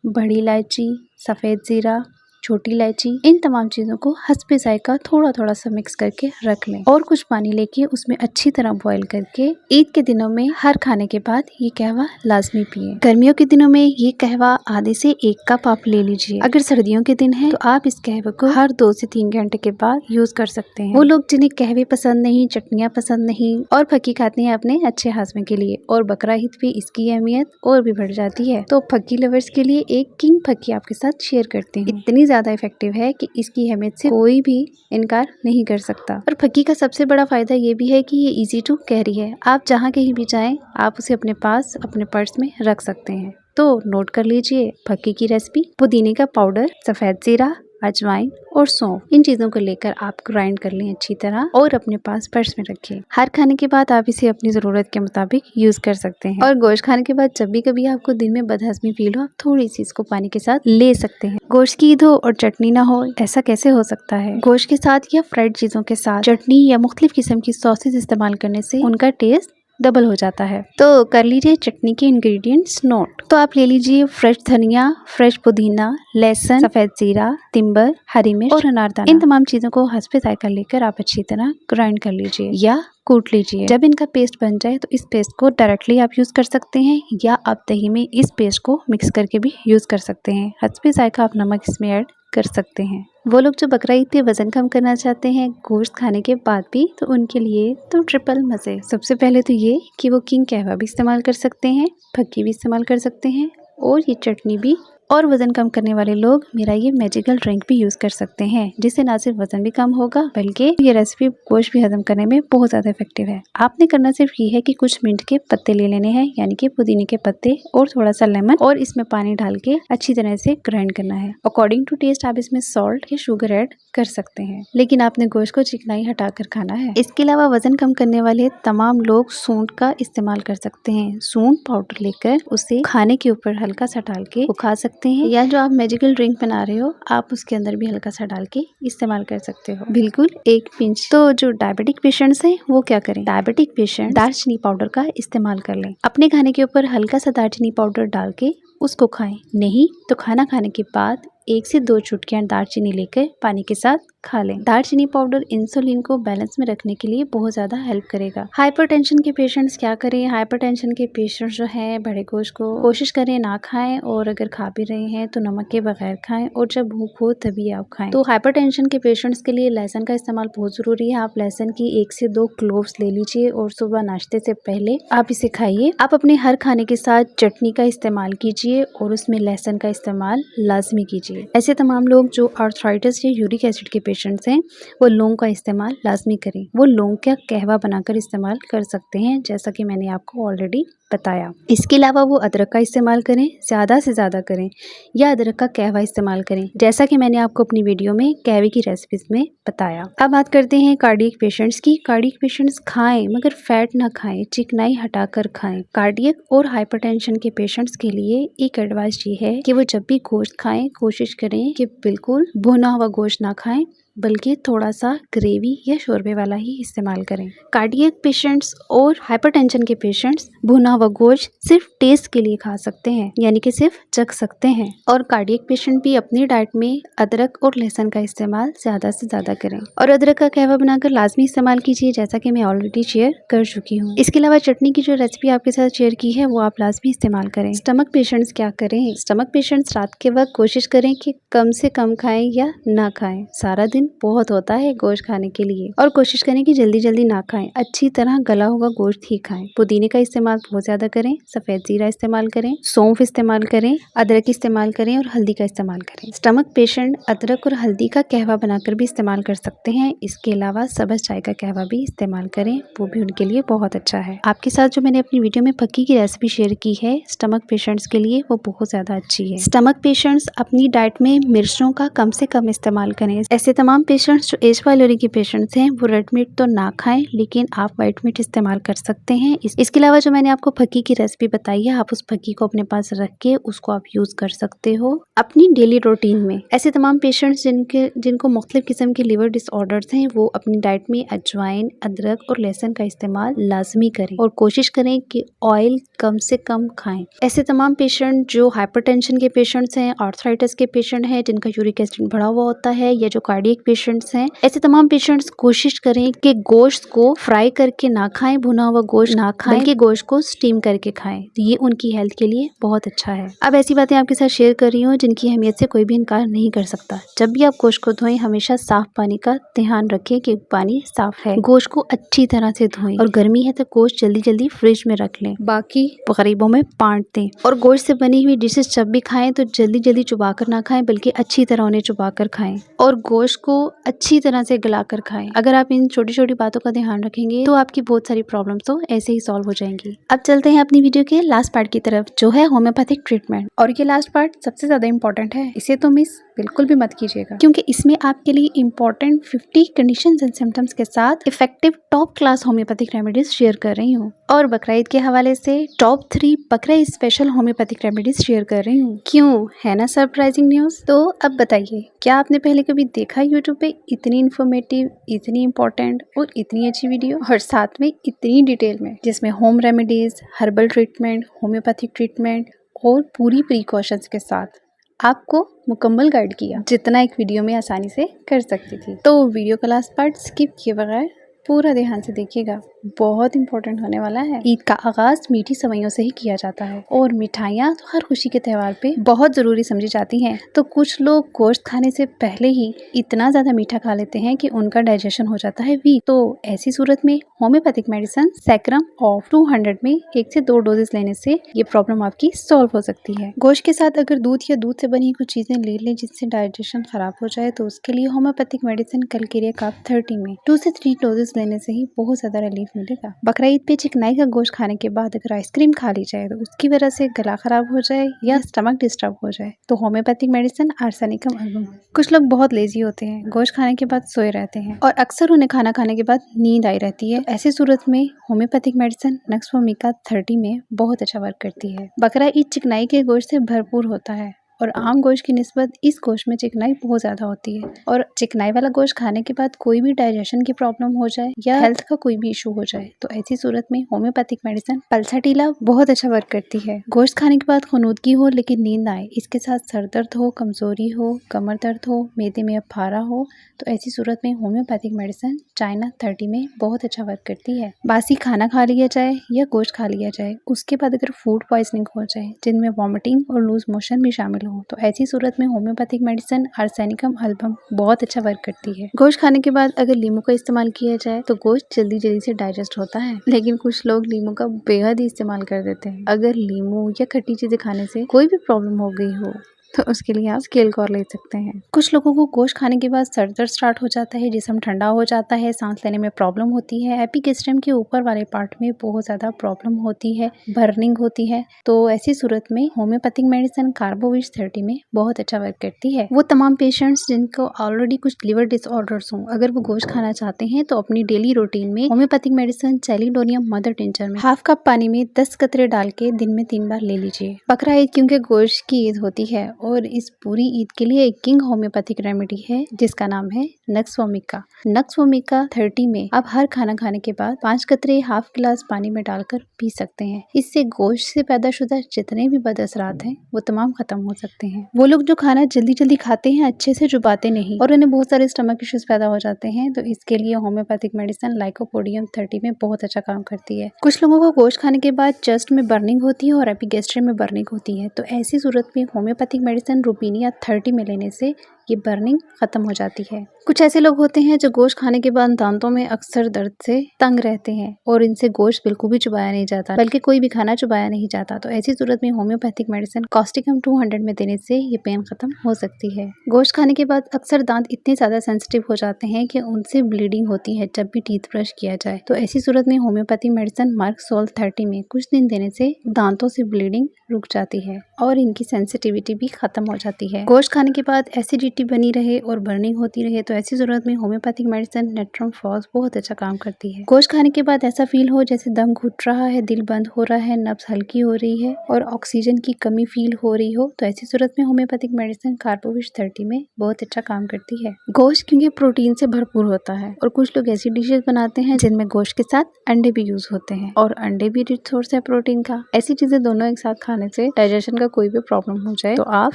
बड़ी इलायची, सफ़ेद ज़ीरा, छोटी इलायची, इन तमाम चीज़ों को हस्बे ज़ायका थोड़ा थोड़ा सा मिक्स करके रख लें और कुछ पानी लेके उसमें अच्छी तरह बॉईल करके ईद के दिनों में हर खाने के बाद ये कहवा लाजमी पिए। गर्मियों के दिनों में ये कहवा आधे से 1 कप आप ले लीजिए। अगर सर्दियों के दिन है तो आप इस कहवे को हर 2 से 3 घंटे के बाद यूज कर सकते हैं। वो लोग जिन्हें कहवे पसंद नहीं, चटनियाँ पसंद नहीं और फक्की खाते हैं अपने अच्छे हाजमे के लिए, और बकरा ईद पे इसकी अहमियत और भी बढ़ जाती है। तो फक्की लवर्स के लिए एक किंग फक्की आपके साथ शेयर करती हूँ। इतनी ज्यादा इफेक्टिव है कि इसकी अहमियत से कोई भी इनकार नहीं कर सकता। और फक्की का सबसे बड़ा फायदा ये भी है कि ये इजी टू कैरी है। आप जहाँ कहीं भी जाएं आप उसे अपने पास अपने पर्स में रख सकते हैं। तो नोट कर लीजिए फक्की की रेसिपी। पुदीने का पाउडर, सफेद जीरा, अजवाइन और सौंफ, इन चीजों को लेकर आप ग्राइंड कर लें अच्छी तरह और अपने पास पर्स में रखें। हर खाने के बाद आप इसे अपनी जरूरत के मुताबिक यूज कर सकते हैं। और गोश्त खाने के बाद जब भी कभी आपको दिन में बदहजमी फील हो, आप थोड़ी सी इसको पानी के साथ ले सकते हैं। गोश्त की ईद हो और चटनी ना हो, ऐसा कैसे हो सकता है? गोश्त के साथ या फ्राइड चीजों के साथ चटनी या मुख्तलिफ किस्म की सॉसेज इस्तेमाल करने से उनका टेस्ट डबल हो जाता है। तो कर लीजिए चटनी के इंग्रेडिएंट्स नोट। तो आप ले लीजिए फ्रेश धनिया, फ्रेश पुदीना, लहसुन, सफेद जीरा, तिम्बर, हरी मिर्च और अनारदाना। इन तमाम चीजों को हस्बे ज़ायका लेकर आप अच्छी तरह ग्राइंड कर लीजिए या कूट लीजिए। जब इनका पेस्ट बन जाए तो इस पेस्ट को डायरेक्टली आप यूज कर सकते हैं या आप दही में इस पेस्ट को मिक्स करके भी यूज कर सकते हैं। हस्बे ज़ायका आप नमक इसमें ऐड कर सकते हैं। वो लोग जो बकरा ईद पे वजन कम करना चाहते हैं गोश्त खाने के बाद भी, तो उनके लिए तो ट्रिपल मजे। सबसे पहले तो ये कि वो किंग कहवा भी इस्तेमाल कर सकते हैं, फक्की भी इस्तेमाल कर सकते हैं और ये चटनी भी। और वजन कम करने वाले लोग मेरा ये मैजिकल ड्रिंक भी यूज कर सकते हैं, जिससे ना सिर्फ वजन भी कम होगा बल्कि ये रेसिपी गोश्त भी हजम करने में बहुत ज्यादा इफेक्टिव है। आपने करना सिर्फ ये है कि कुछ मिंट के पत्ते ले लेने हैं, यानी कि पुदीने के पत्ते और थोड़ा सा लेमन, और इसमें पानी डाल के अच्छी तरह से ग्राइंड करना है। अकॉर्डिंग टू टेस्ट आप इसमें सॉल्ट या शुगर ऐड कर सकते हैं, लेकिन आपने गोश्त को चिकनाई हटाकर खाना है। इसके अलावा वजन कम करने वाले तमाम लोग सूंठ का इस्तेमाल कर सकते हैं। सूंठ पाउडर लेकर उसे खाने के ऊपर हल्का सा डाल के वो खा सकते हैं, या जो आप मैजिकल ड्रिंक बना रहे हो आप उसके अंदर भी हल्का सा डाल के इस्तेमाल कर सकते हो, बिल्कुल 1 पिंच। तो जो डायबिटिक पेशेंट्स हैं वो क्या करें? डायबिटिक पेशेंट दालचीनी पाउडर का इस्तेमाल कर लें। अपने खाने के ऊपर हल्का सा दालचीनी पाउडर डाल के उसको खाएं, नहीं तो खाना खाने के बाद 1 से 2 चुटकियां दालचीनी लेकर पानी के साथ खा लें। दालचीनी पाउडर इंसुलिन को बैलेंस में रखने के लिए बहुत ज्यादा हेल्प करेगा। हाइपरटेंशन के पेशेंट्स क्या करें? हाइपरटेंशन के पेशेंट्स जो हैं बड़े गोश्त को कोशिश करें ना खाएं, और अगर खा भी रहे हैं तो नमक के बगैर खाएं, और जब भूख हो तभी आप खाएं। तो हाइपरटेंशन के पेशेंट्स के लिए लहसुन का इस्तेमाल बहुत जरूरी है। आप लहसुन की 1 से 2 क्लोव्स ले लीजिए और सुबह नाश्ते से पहले आप इसे खाइए। आप अपने हर खाने के साथ चटनी का इस्तेमाल कीजिए और उसमें लहसुन का इस्तेमाल लाजमी कीजिए। ऐसे तमाम लोग जो आर्थराइटिस या यूरिक एसिड के पेशेंट्स हैं वो लौंग का इस्तेमाल लाजमी करें। वो लौंग का कहवा बनाकर इस्तेमाल कर सकते हैं, जैसा कि मैंने आपको ऑलरेडी बताया। इसके अलावा वो अदरक का इस्तेमाल करें, ज़्यादा से ज़्यादा करें, या अदरक का कहवा इस्तेमाल करें, जैसा कि मैंने आपको अपनी वीडियो में कहवे की रेसिपीज में बताया। अब बात करते हैं कार्डियक पेशेंट्स की। कार्डियक पेशेंट्स खाएं मगर फैट ना खाएं, चिकनाई हटाकर खाएं। कार्डियक और हाइपरटेंशन के पेशेंट्स के लिए एक एडवाइस ये है कि वो जब भी गोश्त खाएं कोशिश करें कि बिल्कुल भुना हुआ गोश्त ना खाएं, बल्कि थोड़ा सा ग्रेवी या शोरबे वाला ही इस्तेमाल करें। कार्डियक पेशेंट्स और हाइपरटेंशन के पेशेंट्स भुना हुआ गोश्त सिर्फ टेस्ट के लिए खा सकते हैं, यानी कि सिर्फ चख सकते हैं। और कार्डियक पेशेंट भी अपनी डाइट में अदरक और लहसुन का इस्तेमाल ज्यादा से ज्यादा करें, और अदरक का कहवा बनाकर लाजमी इस्तेमाल कीजिए, जैसा कि मैं ऑलरेडी शेयर कर चुकी हूँ। इसके अलावा चटनी की जो रेसिपी आपके साथ शेयर की है वो आप लाजमी इस्तेमाल करें। स्टमक पेशेंट्स क्या करें? स्टमक पेशेंट्स रात के वक्त कोशिश करें कि कम से कम खाएं या ना खाएं। सारा दिन क्रेविंग बहुत होता है गोश्त खाने के लिए। और कोशिश करें कि जल्दी जल्दी ना खाएं, अच्छी तरह गला हुआ गोश्त ही खाएं। पुदीने का इस्तेमाल बहुत ज्यादा करें, सफेद जीरा इस्तेमाल करें, सौंफ इस्तेमाल करें, अदरक इस्तेमाल करें और हल्दी का इस्तेमाल करें। स्टमक पेशेंट अदरक और हल्दी का कहवा बनाकर भी इस्तेमाल कर सकते हैं। इसके अलावा सब्ज चाय का कहवा भी इस्तेमाल करें, वो भी उनके लिए बहुत अच्छा है। आपके साथ जो मैंने अपनी वीडियो में फक्की की रेसिपी शेयर की है स्टमक पेशेंट्स के लिए, वो बहुत ज्यादा अच्छी है। स्टमक पेशेंट्स अपनी डाइट में मिर्चों का कम से कम इस्तेमाल करें। ऐसे तमाम पेशेंट्स जो एज पाइलोरी के पेशेंट्स हैं वो रेड मीट तो ना खाएं, लेकिन आप व्हाइट मीट इस्तेमाल कर सकते हैं। इसके अलावा जो मैंने आपको फक्की की रेसिपी बताई है, आप उस फक्की को अपने पास रख के उसको आप यूज कर सकते हो अपनी डेली रूटीन में। ऐसे तमाम पेशेंट्स जिनको मुख्तलिफ किस्म के लिवर डिसऑर्डर्स हैं, वो अपनी डाइट में अजवाइन, अदरक और लहसुन का इस्तेमाल लाजमी करें और कोशिश करें कि ऑयल कम से कम खाएं। ऐसे तमाम पेशेंट जो हाइपरटेंशन के पेशेंट्स हैं, आर्थराइटिस के पेशेंट हैं, जिनका यूरिक एसिड बढ़ा हुआ होता है, या जो कार्डियक पेशेंट्स हैं, ऐसे तमाम पेशेंट्स कोशिश करें कि गोश्त को फ्राई करके ना खाएं, भुना हुआ गोश्त ना खाएं, बल्कि गोश्त को स्टीम करके खाएं। ये उनकी हेल्थ के लिए बहुत अच्छा है। अब ऐसी बातें आपके साथ शेयर कर रही हूँ जिनकी अहमियत से कोई भी इनकार नहीं कर सकता। जब भी आप गोश्त को धोएं, हमेशा साफ पानी का ध्यान रखें कि पानी साफ है। गोश्त को अच्छी तरह से धोएं और गर्मी है तो गोश्त जल्दी जल्दी फ्रिज में रख लें, बाकी गरीबों में बांट दें। और गोश्त से बनी हुई डिशेस जब भी खाएं तो जल्दी जल्दी चुबाकर ना खाएं, बल्कि अच्छी तरह उन्हें चुबाकर खाएं और गोश्त को अच्छी तरह से गलाकर खाएं। अगर आप इन छोटी छोटी बातों का ध्यान रखेंगे तो आपकी बहुत सारी प्रॉब्लम्स तो ऐसे ही सॉल्व हो जाएंगी। अब चलते हैं अपनी वीडियो के लास्ट पार्ट की तरफ, जो है होम्योपैथिक ट्रीटमेंट। और ये लास्ट पार्ट सबसे ज्यादा इंपॉर्टेंट है, इसे तो मिस बिल्कुल भी मत कीजिएगा, क्योंकि इसमें आपके लिए इंपॉर्टेंट 50 कंडीशंस एंड सिम्टम्स के साथ effective top class homeopathic remedies share कर रही हूँ। और बकरा ईद के हवाले से टॉप 3 बकरा Eid special homeopathic remedies share कर रही हूँ। क्यों, है ना सरप्राइजिंग न्यूज? तो अब बताइए, क्या आपने पहले कभी देखा यूट्यूब पे इतनी इन्फॉर्मेटिव, इतनी इंपॉर्टेंट और इतनी अच्छी वीडियो, और साथ में इतनी डिटेल में, जिसमें home remedies, herbal treatment, homeopathic treatment और पूरी प्रिकॉशंस के साथ आपको मुकम्मल गाइड किया, जितना एक वीडियो में आसानी से कर सकती थी। तो वीडियो का लास्ट पार्ट स्किप किए बगैर पूरा ध्यान से देखिएगा, बहुत इंपॉर्टेंट होने वाला है। ईद का आगाज मीठी सवैयों से ही किया जाता है और मिठाइयाँ तो हर खुशी के त्यौहार पे बहुत जरूरी समझी जाती हैं। तो कुछ लोग गोश्त खाने से पहले ही इतना ज्यादा मीठा खा लेते हैं कि उनका डाइजेशन हो जाता है वीक। तो ऐसी सूरत में होम्योपैथिक मेडिसिन सैक्रम ऑफ 200 में 1 से 2 डोजेस लेने से ये प्रॉब्लम आपकी सॉल्व हो सकती है। गोश्त के साथ अगर दूध या दूध से बनी कुछ चीजें ले लें जिससे डाइजेशन खराब हो जाए, तो उसके लिए होम्योपैथिक मेडिसिन कैलकेरिया काप 30 में 2 से 3 डोजेस लेने से ही बहुत ज्यादा रिलीफ मिलेगा। बकरा ईद पे चिकनाई का गोश्त खाने के बाद अगर आइसक्रीम खा ली जाए तो उसकी वजह से गला खराब हो जाए या स्टमक डिस्टर्ब हो जाए, तो होम्योपैथिक मेडिसिन आर्सेनिकम अल्बम। कुछ लोग बहुत लेजी होते हैं, गोश्त खाने के बाद सोए रहते हैं और अक्सर उन्हें खाना खाने के बाद नींद आई रहती है। ऐसी सूरत में होम्योपैथिक मेडिसिन नक्स वोमिका 30 में बहुत अच्छा वर्क करती है। बकरा ईद चिकनाई के गोश्त से भरपूर होता है और आम गोश्त की निस्बत इस गोश्त में चिकनाई बहुत ज्यादा होती है। और चिकनाई वाला गोश्त खाने के बाद कोई भी डाइजेशन की प्रॉब्लम हो जाए या हेल्थ का कोई भी इशू हो जाए, तो ऐसी सूरत में होम्योपैथिक मेडिसिन पल्साटीला बहुत अच्छा वर्क करती है। गोश्त खाने के बाद खुनूदगी हो लेकिन नींद आए, इसके साथ सर दर्द हो, कमजोरी हो, कमर दर्द हो, मैदे में अफारा हो, तो ऐसी सूरत में होम्योपैथिक मेडिसिन चाइना 30 में बहुत अच्छा वर्क करती है। बासी खाना खा लिया जाए या गोश्त खा लिया जाए, उसके बाद अगर फूड पॉइजनिंग हो जाए जिनमें वॉमिटिंग और लूज मोशन भी शामिल हो, तो ऐसी सूरत में होम्योपैथिक मेडिसिन आर्सेनिकम अल्बम बहुत अच्छा वर्क करती है। गोश्त खाने के बाद अगर लीमू का इस्तेमाल किया जाए तो गोश्त जल्दी जल्दी से डाइजेस्ट होता है, लेकिन कुछ लोग लीमू का बेहद ही इस्तेमाल कर देते हैं। अगर लीमू या खट्टी चीजें खाने से कोई भी प्रॉब्लम हो गई हो तो उसके लिए आप स्केल कॉर ले सकते हैं। कुछ लोगों को गोश्त खाने के बाद सर दर्द स्टार्ट हो जाता है, जिस्म ठंडा हो जाता है, सांस लेने में प्रॉब्लम होती है, एपिगेस्ट्रम के ऊपर वाले पार्ट में बहुत ज्यादा प्रॉब्लम होती है, बर्निंग होती है, तो ऐसी सूरत में होम्योपैथिक मेडिसिन कार्बोविश 30 में बहुत अच्छा वर्क करती है। वो तमाम पेशेंट्स जिनको ऑलरेडी कुछ लिवर डिसऑर्डर्स हों, अगर वो गोश्त खाना चाहते हैं तो अपनी डेली रूटीन में होम्योपैथिक मेडिसिन चैलिडोनियम मदर टिंचर में हाफ कप पानी में 10 कतरे डाल के दिन में 3 बार ले लीजिए। बकरा ईद क्योंकि गोश्त की ईद होती है और इस पूरी ईद के लिए एक किंग होम्योपैथिक रेमेडी है जिसका नाम है नक्स वोमिका। नक्स वोमिका 30 में आप हर खाना खाने के बाद 5 कतरे हाफ गिलास पानी में डालकर पी सकते हैं। इससे गोश्त से पैदाशुदा जितने भी बद असरात हैं वो तमाम खत्म हो सकते हैं। वो लोग जो खाना जल्दी जल्दी खाते हैं, अच्छे से चुबाते नहीं और उन्हें बहुत सारे स्टमक इश्यूज पैदा हो जाते हैं, तो इसके लिए होम्योपैथिक मेडिसिन लाइकोपोडियम 30 में बहुत अच्छा काम करती है। कुछ लोगों को गोश्त खाने के बाद चेस्ट में बर्निंग होती है और एपिगेस्ट्रम में बर्निंग होती है, तो ऐसी सूरत में होम्योपैथिक मेडिसिन रुपीनिया 30 में लेने से ये बर्निंग खत्म हो जाती है। कुछ ऐसे लोग होते हैं जो गोश्त खाने के बाद दांतों में अक्सर दर्द से तंग रहते हैं और इनसे गोश्त बिल्कुल भी चबाया नहीं जाता, बल्कि कोई भी खाना चबाया नहीं जाता। तो ऐसी सूरत में होम्योपैथिक मेडिसिन कॉस्टिकम 200 में देने से ये पेन खत्म हो सकती है। गोश्त खाने के बाद अक्सर दांत इतने ज्यादा सेंसिटिव हो जाते हैं कि उनसे ब्लीडिंग होती है जब भी टीथ ब्रश किया जाए। तो ऐसी सूरत में होम्योपैथिक मेडिसिन मार्क सोल 30 में कुछ दिन देने से दांतों से ब्लीडिंग रुक जाती है और इनकी सेंसिटिविटी भी खत्म हो जाती है। गोश्त खाने के बाद एसिडिटी बनी रहे और बर्निंग होती रहे तो ऐसी जरूरत में होम्योपैथिक मेडिसिन नेट्रम फॉस बहुत अच्छा काम करती है। गोश्त खाने के बाद ऐसा फील हो जैसे दम घुट रहा है, दिल बंद हो रहा है, नब्ज हल्की हो रही है और ऑक्सीजन की कमी फील हो रही हो तो ऐसी सूरत में होम्योपैथिक मेडिसिन कार्बोविश 30 में बहुत अच्छा काम करती है। गोश्त क्योंकि प्रोटीन से भरपूर होता है और कुछ लोग ऐसी डिशेज बनाते हैं जिनमें गोश्त के साथ अंडे भी यूज होते हैं और अंडे भी रिच सोर्स है प्रोटीन का। ऐसी चीजें दोनों एक साथ खाने से डाइजेशन का कोई भी प्रॉब्लम हो जाए तो आप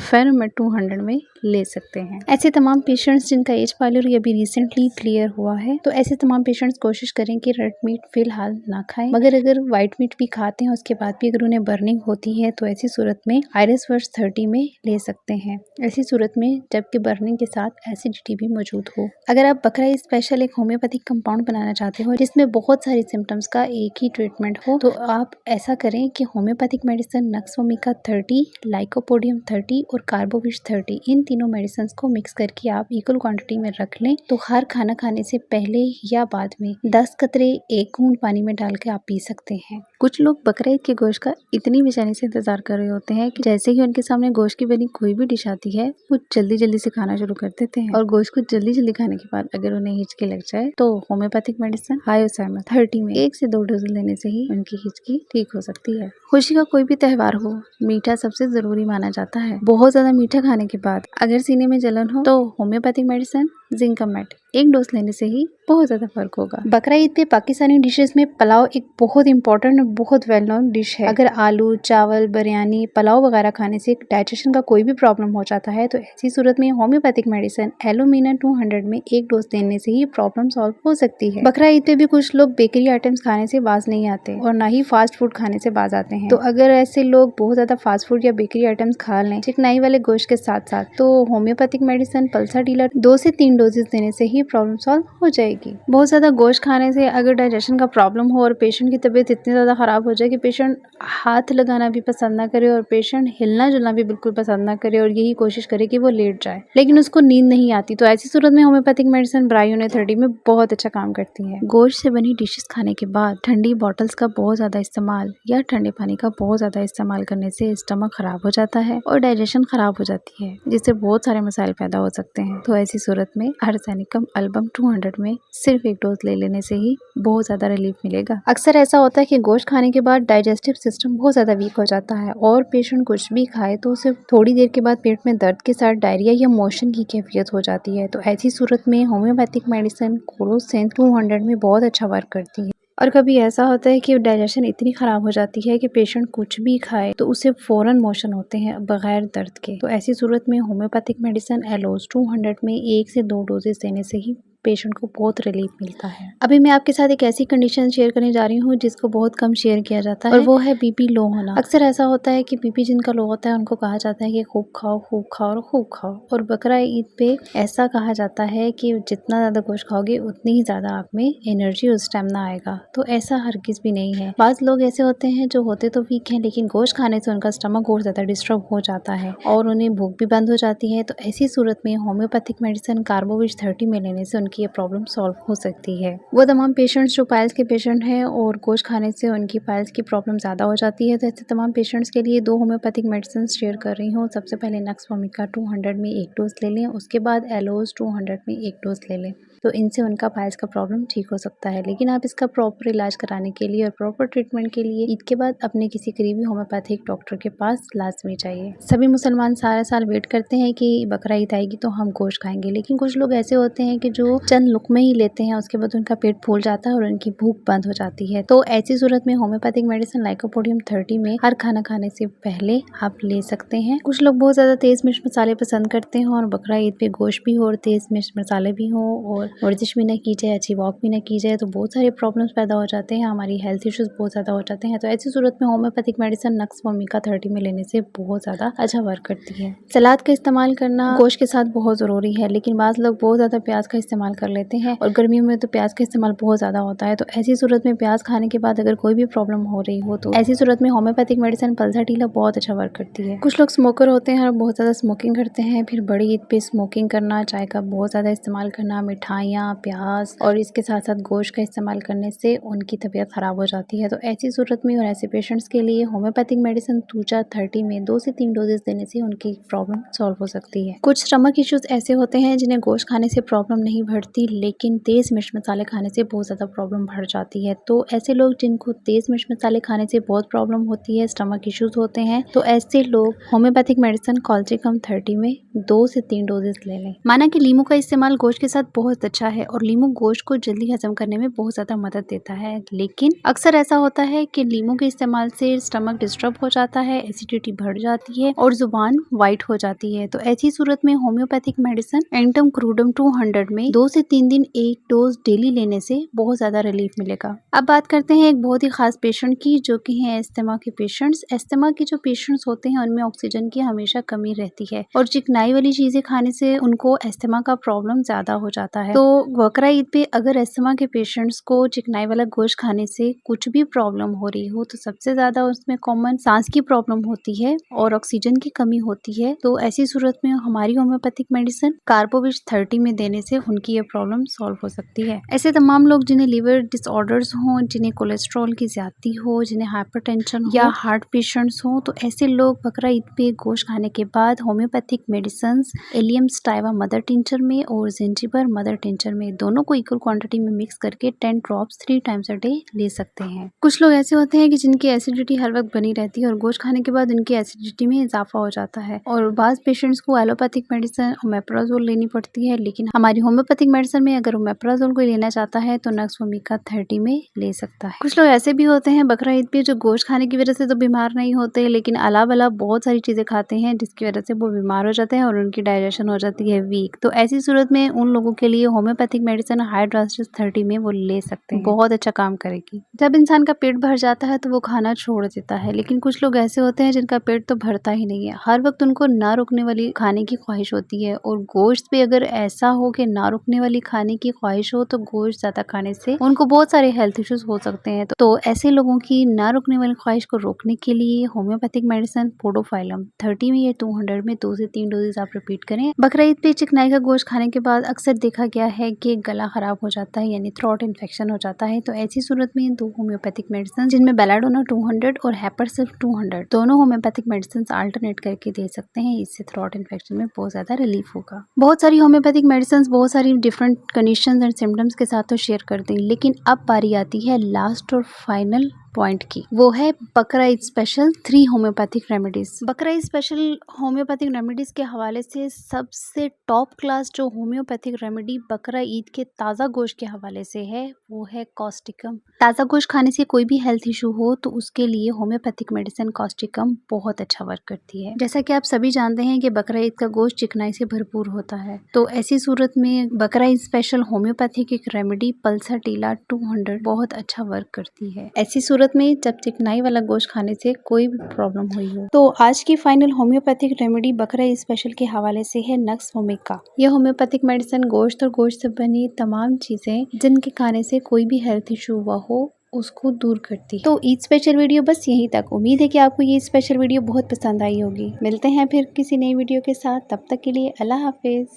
फेनोमेड 200 में ले सकते हैं। ऐसे तमाम पेशेंट्स जिनका एज पायलर या अभी रिसेंटली क्लियर हुआ है तो ऐसे तमाम पेशेंट्स कोशिश करें कि रेड मीट फिलहाल ना खाएं, मगर अगर व्हाइट मीट भी खाते हैं उसके बाद भी अगर उन्हें बर्निंग होती है तो ऐसी सूरत में आयरस वर्स 30 में ले सकते हैं। ऐसी सूरत में जबकि बर्निंग के साथ एसिडिटी भी मौजूद हो। अगर आप बकरा ईद स्पेशल एक होम्योपैथिक कंपाउंड बनाना चाहते हो जिसमें बहुत सारे सिम्टम्स का एक ही ट्रीटमेंट हो तो आप ऐसा करें कि होम्योपैथिक मेडिसिन नक्सोमिका 30, लाइकोपोडियम 30 और कार्बोविश 30 इन तीनों मेडिसिन को मिक्स करके आप इक्वल क्वांटिटी में रख लें तो हर खाना खाने से पहले या बाद में 10 कतरे 1 घूंट पानी में डाल के आप पी सकते हैं। कुछ लोग बकरा ईद के गोश्त का इतनी बेचैनी से इंतजार कर रहे होते हैं कि जैसे ही उनके सामने गोश्त की बनी कोई भी डिश आती है वो जल्दी जल्दी से खाना शुरू कर देते हैं और गोश्त को जल्दी जल्दी खाने के बाद अगर उन्हें हिचकी लग जाए तो होम्योपैथिक मेडिसिन हायोसाइमा 30 में 1 से 2 डोज लेने से ही उनकी हिचकी ठीक हो सकती है। खुशी का कोई भी त्योहार हो, मीठा सबसे जरूरी माना जाता है। बहुत ज्यादा मीठा खाने के बाद अगर सीने में जलन हो तो होम्योपैथिक मेडिसिन जिंकमेट 1 डोज लेने से ही बहुत ज्यादा फर्क होगा। बकरा ईद पे पाकिस्तानी डिशेस में पुलाव एक बहुत इंपॉर्टेंट और बहुत वेल नोन डिश है। अगर आलू, चावल, बिरयानी, पुलाव वगैरह खाने से डाइजेशन का कोई भी प्रॉब्लम हो जाता है तो ऐसी सूरत में होम्योपैथिक मेडिसिन एलुमिना 200 में 1 डोज देने से ही प्रॉब्लम सॉल्व हो सकती है। बकरा ईद पे भी कुछ लोग बेकरी आइटम्स खाने से बाज नहीं आते और ना ही फास्ट फूड खाने से बाज आते हैं। तो अगर ऐसे लोग बहुत ज्यादा फास्ट फूड या बेकरी आइटम्स खा लें चिकनाई वाले गोश्त के साथ साथ तो होम्योपैथिक मेडिसिन पल्सा डीलर 2 से 3 डोजेस देने से ही प्रॉब्लम सॉल्व हो जाएगी। बहुत ज्यादा गोश्त खाने से अगर डाइजेशन का प्रॉब्लम हो और पेशेंट की तबीयत इतनी ज्यादा खराब हो जाए कि पेशेंट हाथ लगाना भी पसंद ना करे और पेशेंट हिलना जुलना भी बिल्कुल पसंद ना करे और यही कोशिश करे कि वो लेट जाए लेकिन उसको नींद नहीं आती तो ऐसी सूरत में होम्योपैथिक मेडिसिन ब्रायोने 30 में बहुत अच्छा काम करती है। गोश्त से बनी डिशेस खाने के बाद ठंडी बॉटल्स का बहुत ज्यादा इस्तेमाल या ठंडे पानी का बहुत ज्यादा इस्तेमाल करने से स्टमक खराब हो जाता है और डाइजेशन खराब हो जाती है जिससे बहुत सारे मसाइल पैदा हो सकते हैं। तो ऐसी सूरत में आर्सेनिकम एल्बम 200 में सिर्फ 1 डोज ले लेने से ही बहुत ज्यादा रिलीफ मिलेगा। अक्सर ऐसा होता है कि गोश्त खाने के बाद डाइजेस्टिव सिस्टम बहुत ज्यादा वीक हो जाता है और पेशेंट कुछ भी खाए तो उसे थोड़ी देर के बाद पेट में दर्द के साथ डायरिया या मोशन की कैफियत हो जाती है। तो ऐसी सूरत में होम्योपैथिक मेडिसिन कोलोसेन 200 में बहुत अच्छा वर्क करती है। और कभी ऐसा होता है कि डाइजेशन इतनी खराब हो जाती है कि पेशेंट कुछ भी खाए तो उसे फौरन मोशन होते हैं बगैर दर्द के। तो ऐसी सूरत में होम्योपैथिक मेडिसिन एलोज 200 में 1 से 2 डोजेस देने से ही पेशेंट को बहुत रिलीफ मिलता है। अभी मैं आपके साथ एक ऐसी कंडीशन शेयर करने जा रही हूँ जिसको बहुत कम शेयर किया जाता है और वो है बीपी लो होना। अक्सर ऐसा होता है कि बीपी जिनका लो होता है उनको कहा जाता है कि खूब खाओ और खूब खाओ और बकरा ईद पे ऐसा कहा जाता है कि जितना ज्यादा गोश्त खाओगे उतनी ही ज्यादा आप में एनर्जी और स्टेमिना आएगा। तो ऐसा हरगिज भी नहीं है। बाज लोग ऐसे होते हैं जो होते तो वीक हैं लेकिन गोश्त खाने से उनका स्टमक और ज्यादा डिस्टर्ब हो जाता है और उन्हें भूख भी बंद हो जाती है। तो ऐसी सूरत में होम्योपैथिक मेडिसिन कार्बोविश 30 में लेने से की ये प्रॉब्लम सॉल्व हो सकती है। वो तमाम पेशेंट्स जो पाइल्स के पेशेंट हैं और गोश्त खाने से उनकी पाइल्स की प्रॉब्लम ज्यादा हो जाती है तो ऐसे तमाम पेशेंट्स के लिए 2 होम्योपैथिक मेडिसिन शेयर कर रही हूँ। सबसे पहले नक्सोमिका 200 में 1 डोज ले लें, उसके बाद एलोज 200 में 1 डोज ले लें। तो इनसे उनका पाइल्स का प्रॉब्लम ठीक हो सकता है। लेकिन आप इसका प्रॉपर इलाज कराने के लिए और प्रॉपर ट्रीटमेंट के लिए ईद के बाद अपने किसी करीबी होम्योपैथिक डॉक्टर के पास लाजमी चाहिए। सभी मुसलमान सारा साल वेट करते हैं कि बकरा ईद आएगी तो हम गोश्त खाएंगे, लेकिन कुछ लोग ऐसे होते हैं कि जो चंद लुकमे ही लेते हैं उसके बाद उनका पेट फूल जाता है और उनकी भूख बंद हो जाती है। तो ऐसी सूरत में होम्योपैथिक मेडिसिन लाइकोपोडियम 30 में हर खाना खाने से पहले आप ले सकते हैं। कुछ लोग बहुत ज्यादा तेज मिर्च मसाले पसंद करते हैं और बकरा ईद पे गोश्त भी हो और तेज मिर्च मसाले भी हो और वर्जिश भी ना की जाए, अच्छी वॉक भी ना की जाए तो बहुत सारे प्रॉब्लम्स पैदा हो जाते हैं, हमारी हेल्थ इश्यूज बहुत ज़्यादा हो जाते हैं। तो ऐसी सूरत में होम्योपैथिक मेडिसिन नक्स वोमिका 30 में लेने से बहुत ज़्यादा अच्छा वर्क करती है। सलाद का इस्तेमाल करना गोश्त के साथ बहुत ज़रूरी है, लेकिन बाज़ लोग बहुत ज़्यादा प्याज का इस्तेमाल कर लेते हैं और गर्मियों में तो प्याज का इस्तेमाल बहुत ज़्यादा होता है। तो ऐसी सूरत में प्याज खाने के बाद अगर कोई भी प्रॉब्लम हो रही हो तो ऐसी सूरत में होम्योपैथिक मेडिसिन पल्साटीला बहुत अच्छा वर्क करती है। कुछ लोग स्मोकर होते हैं और बहुत ज़्यादा स्मोकिंग करते हैं, फिर बड़ी ईद पे स्मोकिंग करना, चाय का बहुत ज़्यादा इस्तेमाल करना, मिठाइयाँ, प्याज और इसके साथ साथ गोश्त का इस्तेमाल करने से उनकी तबीयत ख़राब हो जाती है। तो ऐसी सूरत में और ऐसे पेशेंट्स के लिए होम्योपैथिक मेडिसिन तूचा 30 में 2 से 3 डोजेस देने से उनकी प्रॉब्लम सॉल्व हो सकती है। कुछ स्टमक इश्यूज ऐसे होते हैं जिन्हें गोश्त खाने से प्रॉब्लम नहीं बढ़ती, लेकिन तेज मिर्च मसाले खाने से बहुत ज़्यादा प्रॉब्लम बढ़ जाती है। तो ऐसे लोग जिनको तेज मिर्च मसाले खाने से बहुत प्रॉब्लम होती है, स्टमक इश्यूज होते हैं, तो ऐसे लोग होम्योपैथिक मेडिसिन कॉल्चिकम 30 में 2 से 3 डोजेस ले लें। माना कि लीमू का इस्तेमाल गोश्त के साथ बहुत अच्छा है और लीमू गोश्त को जल्दी हजम करने में बहुत ज़्यादा मदद देता है, लेकिन अक्सर ऐसा होता है कि लीमू के इस्तेमाल से स्टमक डिस्टर्ब हो जाता है, एसिडिटी बढ़ जाती है और जुबान वाइट हो जाती है। तो ऐसी सूरत में होम्योपैथिक मेडिसिन एंटम क्रूडम 200 में 2 से 3 दिन एक डोज डेली लेने से बहुत ज़्यादा रिलीफ मिलेगा। अब बात करते हैं एक बहुत ही खास पेशेंट की, जो कि हैं अस्थमा के पेशेंट्स। अस्थमा के जो पेशेंट्स होते हैं उनमें ऑक्सीजन की हमेशा कमी रहती है और चिकनाई वाली चीजें खाने से उनको अस्थमा का प्रॉब्लम ज्यादा हो जाता है। तो बकरा ईद पे अगर अस्थमा के पेशेंट्स को चिकनाई वाला गोश्त खाने से कुछ भी प्रॉब्लम हो रही हो तो सबसे ज्यादा उसमें कॉमन सांस की प्रॉब्लम होती है और ऑक्सीजन की कमी होती है। तो ऐसी सूरत में हमारी होम्योपैथिक मेडिसिन कार्बोविश 30 में देने से उनकी ये प्रॉब्लम सॉल्व हो सकती है। ऐसे तमाम लोग जिन्हें लिवर डिसऑर्डर्स हों, जिन्हें कोलेस्ट्रॉल की ज्यादती हो, जिन्हें हाइपरटेंशन या हार्ट पेशेंट्स हो, तो ऐसे लोग बकरा ईद पे गोश्त खाने के बाद homeopathic medicine allium sativa mother tincture में और जिंजिबर मदर टिंचर में दोनों को इक्वल क्वांटिटी में मिक्स करके 10 ड्रॉप्स 3 टाइम्स अ डे ले सकते हैं। कुछ लोग ऐसे होते हैं कि जिनकी एसिडिटी हर वक्त बनी रहती है और गोश्त खाने के बाद उनकी एसिडिटी में इजाफा हो जाता है और बाज़ पेशेंट्स को एलोपैथिक मेडिसिन ओमेप्राजोल लेनी पड़ती है, लेकिन हमारी होम्योपैथिक मेडिसिन में अगर ओमेप्राजोल को लेना चाहता है तो नक्स वोमिका 30 में ले सकता है। कुछ लोग ऐसे भी होते हैं बकरा ईद पे जो गोश्त खाने की वजह से तो बीमार नहीं होते, लेकिन अलावा बहुत सारी चीजें खाते हैं जिसकी वजह से वो बीमार हो जाते हैं और उनकी डाइजेशन हो जाती है वीक। तो ऐसी सूरत में उन लोगों के लिए होम्योपैथिक मेडिसिन हाइड्रास्टिस 30 में वो ले सकते हैं, बहुत अच्छा काम करेगी। जब इंसान का पेट भर जाता है तो वो खाना छोड़ देता है, लेकिन कुछ लोग ऐसे होते हैं जिनका पेट तो भरता ही नहीं है, हर वक्त उनको ना रुकने वाली खाने की ख्वाहिश होती है और गोश्त भी अगर ऐसा हो कि ना रुकने वाली खाने की ख्वाहिश हो तो गोश्त ज्यादा खाने से उनको बहुत सारे हेल्थ इश्यूज हो सकते हैं। तो ऐसे लोगों की ना रुकने वाली ख्वाहिश को रोकने के लिए होम्योपैथिक मेडिसिन पोडोफाइलम 30 में या 200 में 2 से 3 डोजेज आप रिपीट करें। बकरा ईद पे चिकनाई का गोश्त खाने के बाद अक्सर देखा गया है कि गला खराब हो जाता है, यानी थ्रोट इन्फेक्शन हो जाता है। तो ऐसी सूरत में 2 होम्योपैथिक मेडिसिन जिनमें बेलाडोना 200 और हेपरसिल्फ 200 दोनों होम्योपैथिक मेडिसिन अल्टरनेट करके दे सकते हैं, इससे थ्रोट इन्फेक्शन में बहुत ज्यादा रिलीफ होगा। बहुत सारी होम्योपैथिक मेडिसिन बहुत सारी डिफरेंट कंडीशंस एंड सिम्टम्स के साथ तो शेयर कर दी, लेकिन अब बारी आती है लास्ट और फाइनल पॉइंट की, वो है बकरा ईद स्पेशल 3 होम्योपैथिक रेमेडीज। बकरा ईद स्पेशल होम्योपैथिक रेमेडीज के हवाले से सबसे टॉप क्लास जो होम्योपैथिक रेमेडी बकरा ईद के ताज़ा गोश्त के हवाले से है वो है कॉस्टिकम। ताज़ा गोश्त खाने से कोई भी हेल्थ इशू हो तो उसके लिए होम्योपैथिक मेडिसिन कॉस्टिकम बहुत अच्छा वर्क करती है। जैसा कि आप सभी जानते हैं कि बकरा ईद का गोश्त चिकनाई से भरपूर होता है, तो ऐसी सूरत में बकरा ईद स्पेशल होम्योपैथिक एक रेमेडी पल्साटीला 200 बहुत अच्छा वर्क करती है। ऐसी सूरत में जब चिकनाई वाला गोश्त खाने से कोई भी प्रॉब्लम हुई हो। तो आज की फाइनल होम्योपैथिक रेमेडी बकरा ईद स्पेशल के हवाले से है नक्स वोमिका। यह होम्योपैथिक मेडिसिन गोश्त और गोश्त से बनी तमाम चीजें जिनके खाने से कोई भी हेल्थ इशू हुआ हो उसको दूर करती है। तो ईद स्पेशल वीडियो बस यहीं तक। उम्मीद है कि आपको ये स्पेशल वीडियो बहुत पसंद आई होगी। मिलते हैं फिर किसी नई वीडियो के साथ, तब तक के लिए अल्लाह हाफिज।